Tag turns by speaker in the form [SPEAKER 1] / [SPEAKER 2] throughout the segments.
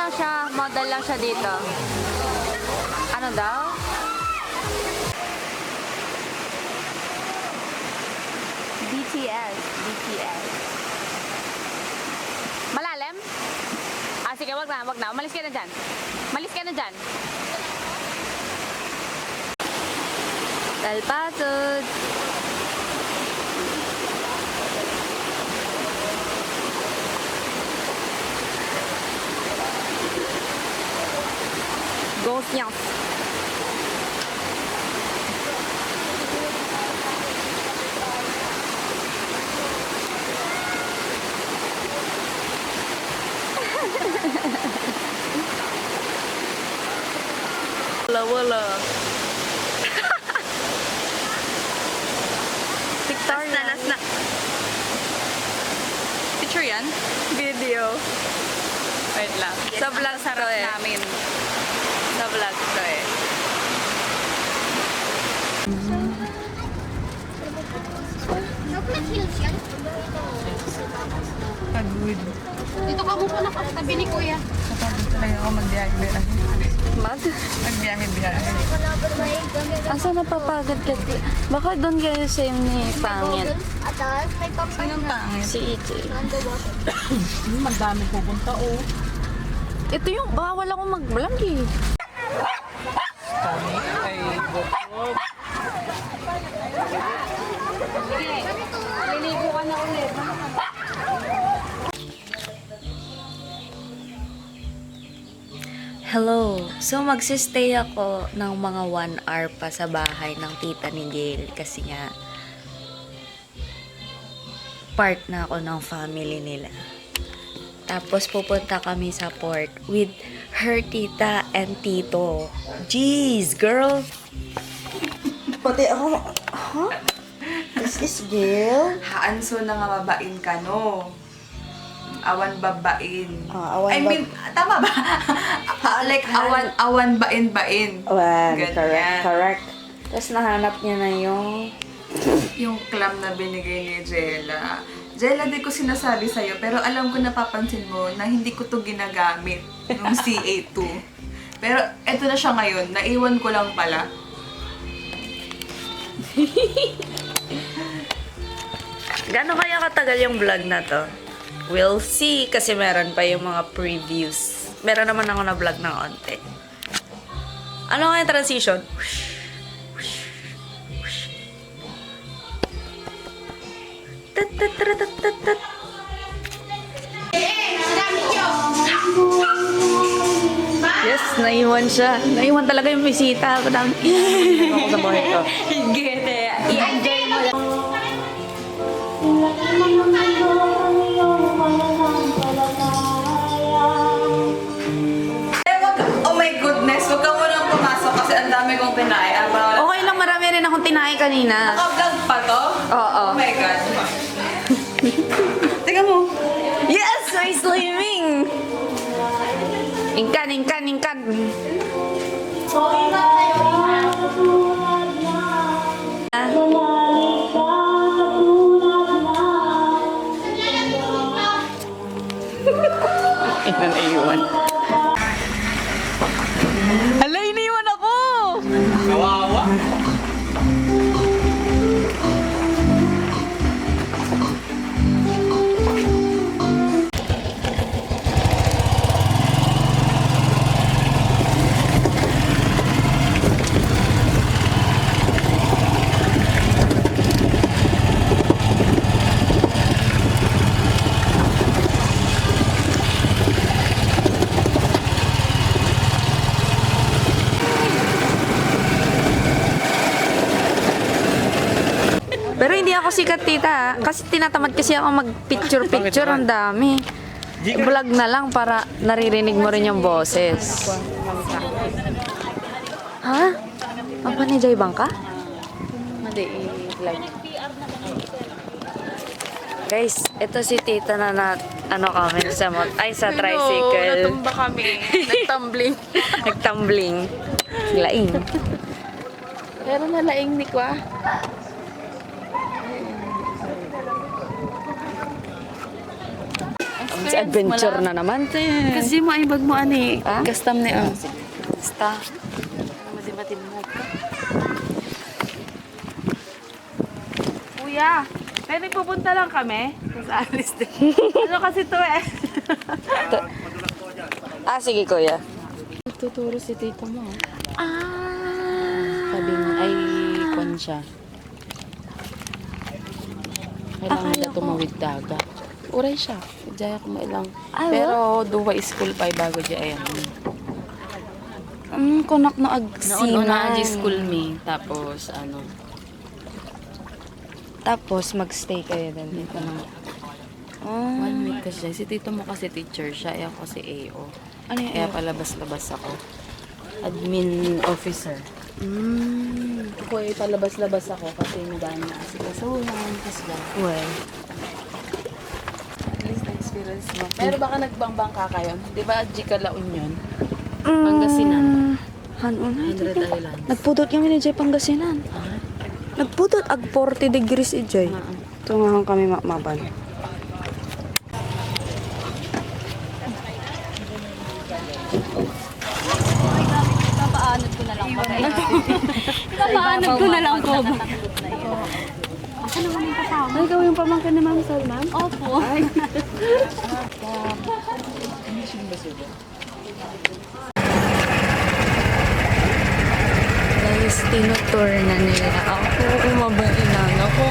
[SPEAKER 1] lang siya, model lang siya dito. Ano daw? BTS. Malalim? Ah, sige, wag na. Umalis ka na dyan. Talpasod. Confiance. Wala. Victoria. Last na. Picture yan? Video. Wait lang. Sa vlog to eh. Namin. Sa vlog to eh. Pagod.
[SPEAKER 2] Dito ka muna nakatabi ni Kuya.
[SPEAKER 3] Kapagod talaga ako magbiyahe-biyahe. Magbiyahe-biyahe.
[SPEAKER 1] Asa napapagod ka? Baka doon kayo same ni Pangit.
[SPEAKER 3] Sinong pangit?
[SPEAKER 1] Si EJ.
[SPEAKER 3] Madami pupunta oh.
[SPEAKER 1] Ito yung bawal ako mag-vlog eh.
[SPEAKER 3] Kami ay bukod.
[SPEAKER 2] Liligo ka na ulit.
[SPEAKER 1] Hello. So, magsistay ako ng mga 1 hour pa sa bahay ng tita ni Gail kasi nga part na ako ng family nila. Tapos, pupunta kami sa port with her tita and tito. Jeez, girl! Pati ako, huh? This is Gail?
[SPEAKER 3] Haanso na nga babain ka no. Awan babain. Tama ba? Like awan bain-bain.
[SPEAKER 1] Well,
[SPEAKER 3] Ganyan.
[SPEAKER 1] correct. Tapos nahanap niya na
[SPEAKER 3] Yung clam na binigay ni Jella. Jella, di ko sinasabi sa'yo, pero alam ko napapansin mo na hindi ko to ginagamit yung CA2. Pero eto na siya ngayon, naiwan ko lang pala.
[SPEAKER 1] Gano'n kaya katagal yung vlog na to? We'll see kasi meron pa yung mga previews. Meron naman ako na vlog ng onte. Ano nga yung transition? Tat, tat, tat, tat, tat, tat. Yes, naiwan siya. Naiwan talaga yung bisita. Ako sa buhay ko. Gete. I-enjoy mo lang.
[SPEAKER 3] Oh my goodness, huwag ka munang pumasok kasi ang dami kong tinay.
[SPEAKER 1] Okay lang, marami rin akong tinahi kanina.
[SPEAKER 3] Naka-vlog pa to?
[SPEAKER 1] Oo.
[SPEAKER 3] Oh my God. Tingnan mo.
[SPEAKER 1] Yes! May slimming! Ingkan! Ina naiwan. Hala, iniwan ako!
[SPEAKER 3] Kawawa.
[SPEAKER 1] Pero hindi ako sikat, tita. Kasi tinatamad kasi ako mag-picture-picture. Ang dami. Vlog na lang para naririnig mo rin yung boses. Ha? Apa ni Jay Bangka? Hindi, i-vlog. Guys, ito si tita na ano kami sa sa tricycle.
[SPEAKER 3] Natumba kami. Nagtumbling.
[SPEAKER 1] Nagtumbling. Laing.
[SPEAKER 3] Pero nalaing ni Kwa.
[SPEAKER 1] Sa adventure na naman.
[SPEAKER 4] Kasi mo ay bag mo ani.
[SPEAKER 1] Ah?
[SPEAKER 4] Kastam ni ang.
[SPEAKER 1] Basta.
[SPEAKER 4] Madimatin mo ka. Kuya, pwede pupunta lang kami? Tapos alis din. Ano kasi to eh?
[SPEAKER 1] Sige kuya.
[SPEAKER 4] Tuturo si tito mo.
[SPEAKER 1] Ah.
[SPEAKER 4] Sabi nga, ay, kon siya. Kailangan na tumawid daga. Uray siya. Diyaya ko mailang. Pero duwa school pa bago dyan.
[SPEAKER 1] Kunak na
[SPEAKER 4] Noon
[SPEAKER 1] agsinan.
[SPEAKER 4] na school me. Tapos ano.
[SPEAKER 1] Tapos magstay kayo din dito na.
[SPEAKER 4] 1 week kasi. Si tito mo kasi teacher siya. Ako kasi AO.
[SPEAKER 1] Ano yung
[SPEAKER 4] Kaya palabas-labas ako. Admin officer. Ako ay palabas-labas ako kasi madami na kasi kasuhan. Kasi
[SPEAKER 1] Well,
[SPEAKER 4] at least na-experience mo. Pero baka nagbang-bangka kayo. Di ba, Jika La Union? Pangasinan.
[SPEAKER 1] Hanon.
[SPEAKER 4] 100 Islands.
[SPEAKER 1] Nagpudot kami ni Jay Pangasinan. Nagpudot ag 40 degrees si Jay. Tungahan kami makmaban.
[SPEAKER 2] Papaanod ko na lang ko.
[SPEAKER 4] Ay, ikaw yung pamangkin ni Ma'am Salma?
[SPEAKER 2] Opo.
[SPEAKER 1] Guys, tinutour na nila ako. Umabailan ako.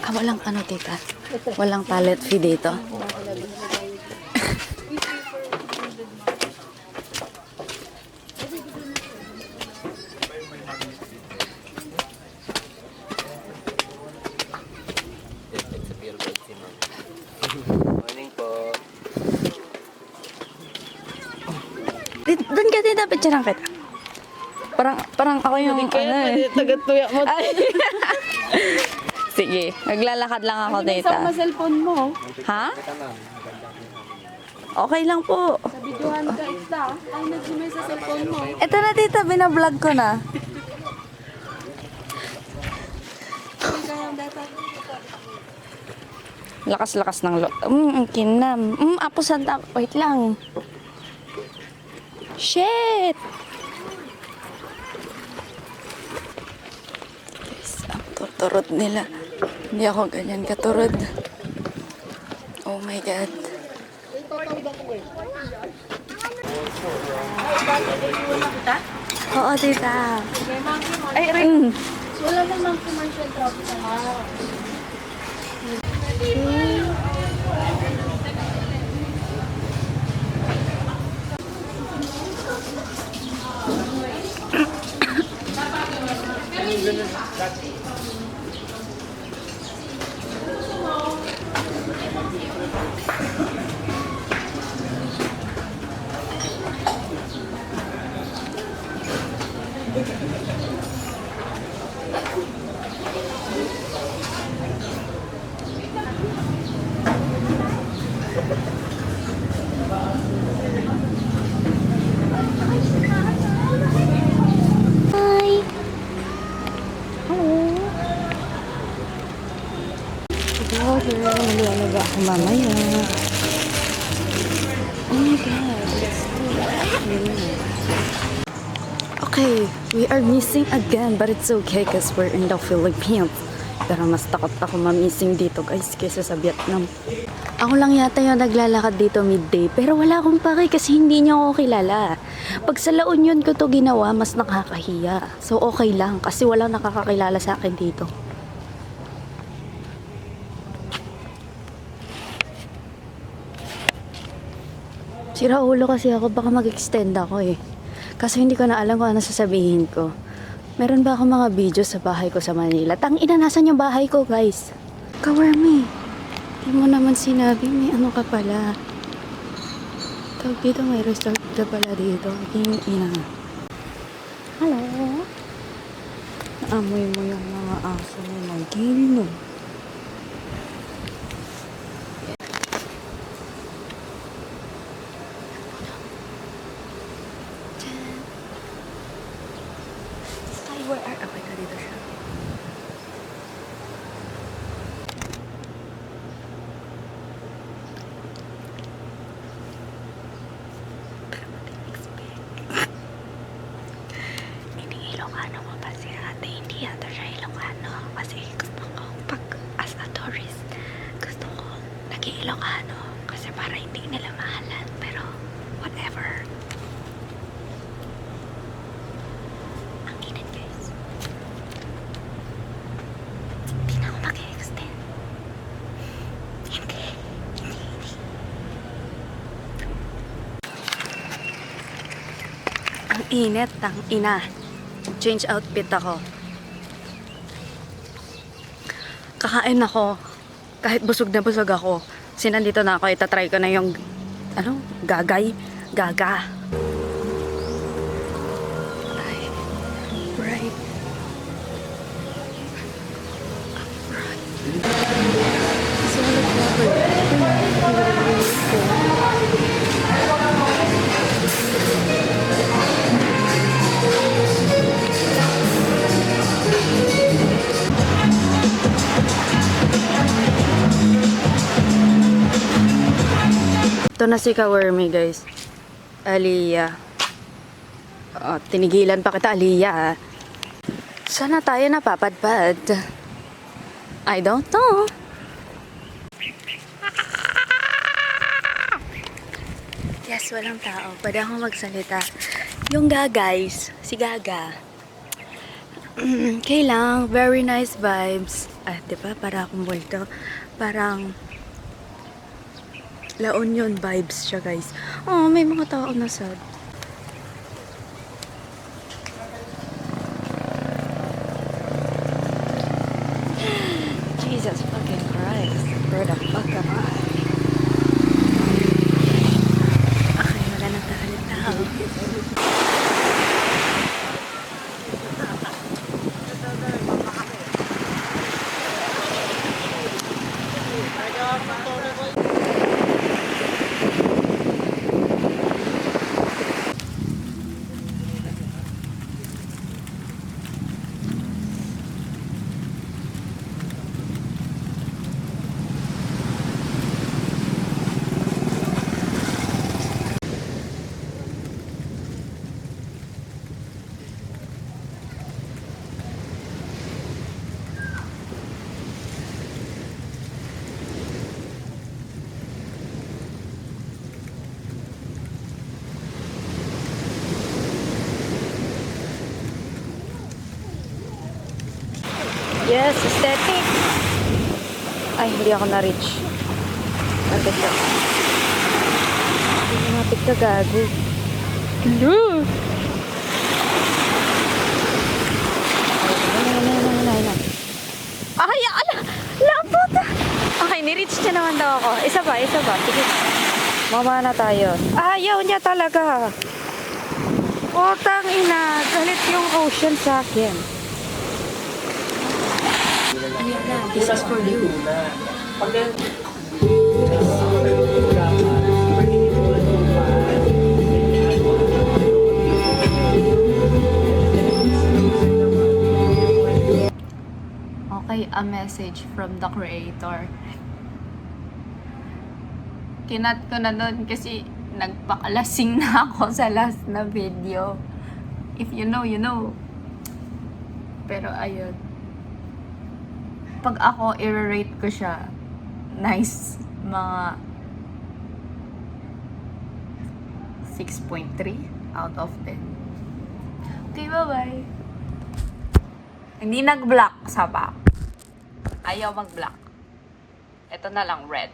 [SPEAKER 1] Walang ano, tita. Walang pallet fee dito. Doon ka din dapat siya kita. Parang ako yung ano eh.
[SPEAKER 4] Tagat-tuya mo.
[SPEAKER 1] Sige, naglalakad lang ako, tita.
[SPEAKER 4] Sa cellphone mo.
[SPEAKER 1] Ha? Okay lang po.
[SPEAKER 4] Sa videohan ka ita. Ay, nag-zoom sa cellphone mo.
[SPEAKER 1] Ito na, tita, binablog ko na. Lakas-lakas ng kinam. Apusan tap. Wait lang. Shit! Guys, ang tuturod nila. Hindi ako ganyan katurod. Oh my God. Oo, tita. Ay, ring.
[SPEAKER 2] Wala namang commercial trophy sa
[SPEAKER 1] Maliwanag ako mamaya. Oh my God. Okay, we are missing again, but it's okay because we're in the Philippines. Pero mas takot ako ma-missing dito, guys, kaysa sa Vietnam. Ako lang yata yung naglalakad dito midday, pero wala akong pake kasi hindi niya ako kilala. Pag sa La Union ko to ginawa, mas nakakahiya. So okay lang kasi walang nakakakilala sa akin dito. Sira ulo kasi ako, baka mag-extend ako eh. Kasi hindi ko na alam kung ano sasabihin ko.
[SPEAKER 4] Meron ba ako mga video sa bahay ko sa Manila? Tangina, nasan yung bahay ko, guys? Kawarmi. Di mo naman sinabi, may ano ka pala. Tawag dito, may resort ka pala dito. Ina. Hello? Naamoy mo yung mga aso mo ng gino.
[SPEAKER 1] Skyward Art. Okay na dito siya. Hindi Ilocano mo pa si ate. Hindi yata siya Ilocano. Kasi gusto ko, pag as a tourist, gusto ko naging Ilocano. Kasi para hindi nila mahalan. Pero, whatever. Ang init, guys. Hindi na ako mag-extend. Hindi. Ang init, ang ina. Change outfit ako. Kakain ako. Kahit busog na busog ako. Sinandito na ako, itatry ko na yung gagay. Gaga. Ay, right. Ito na si Kawarmi, guys. Aliyah. Oh, tinigilan pa kita, Aliyah. Sana tayo napapadpad. I don't know. Yes, walang tao. Pwede akong magsalita. Yung guys, si Gaga. Okay lang, very nice vibes. Ah, diba? Para akong multo. Parang La Union vibes siya, guys. Oh, may mga tao na sad. Jesus fucking Christ. Where the fuck am I? Okay, wala na tao. Yes, aesthetic. Ay, hindi ako na-reach. Agad ka. Lumapit ka, gago. Hello! Ay, ala! Lapot! Okay, ni-reach niya naman daw ako. Isa ba? Sige. Mama na tayo. Ayaw niya talaga. Putang ina. Galit yung ocean sa akin. This is for you.
[SPEAKER 2] Okay, a message from the creator. Kinat ko na nun kasi nagpakalasing na ako sa last na video. If you know, you know. Pero ayun. Pag ako, i-rate ko siya. Nice. Mga 6.3 out of 10. Okay, bye-bye. Hindi nag-block sa back. Ayaw mag-block. Ito na lang, red.